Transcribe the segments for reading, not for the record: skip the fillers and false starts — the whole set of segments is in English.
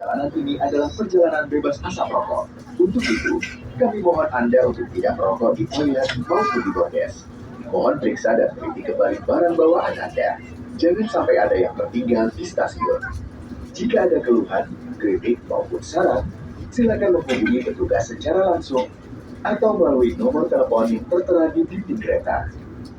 Perjalanan ini adalah perjalanan bebas asap rokok. Untuk itu, kami mohon Anda untuk tidak merokok di toilet maupun di bordes. Mohon periksa dan teliti kembali barang bawaan Anda. Jangan sampai ada yang tertinggal di stasiun. Jika ada keluhan, kritik maupun saran, silakan menghubungi petugas secara langsung atau melalui nomor telepon yang tertera di dinding kereta.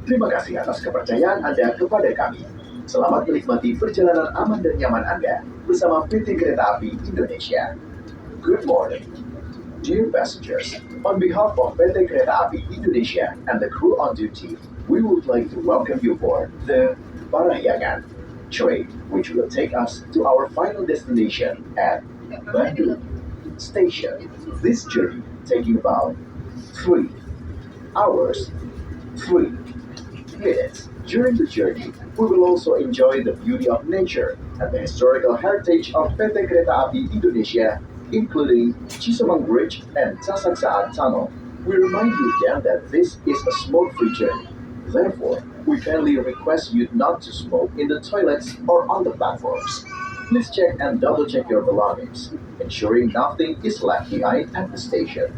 Terima kasih atas kepercayaan Anda kepada kami. Selamat menikmati perjalanan aman dan nyaman Anda bersama PT Kereta Api Indonesia. Good morning, dear passengers. On behalf of PT Kereta Api Indonesia and the crew on duty, we would like to welcome you aboard the Parahyangan train, which will take us to our final destination at Bandung Station. This journey taking about 3 hours, 3 minutes. During the journey, we will also enjoy the beauty of nature and the historical heritage of PT Kereta Api Indonesia, including Cisomang Bridge and Sasaksaan Tunnel. We remind you again that this is a smoke-free journey. Therefore, we kindly request you not to smoke in the toilets or on the platforms. Please check and double-check your belongings, ensuring nothing is left behind at the station.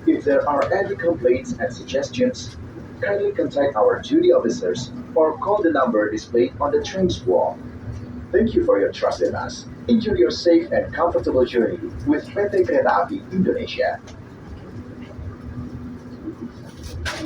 If there are any complaints and suggestions, kindly contact our duty officers or call the number displayed on the train's wall. Thank you for your trust in us. Enjoy your safe and comfortable journey with PT Kereta Api Indonesia.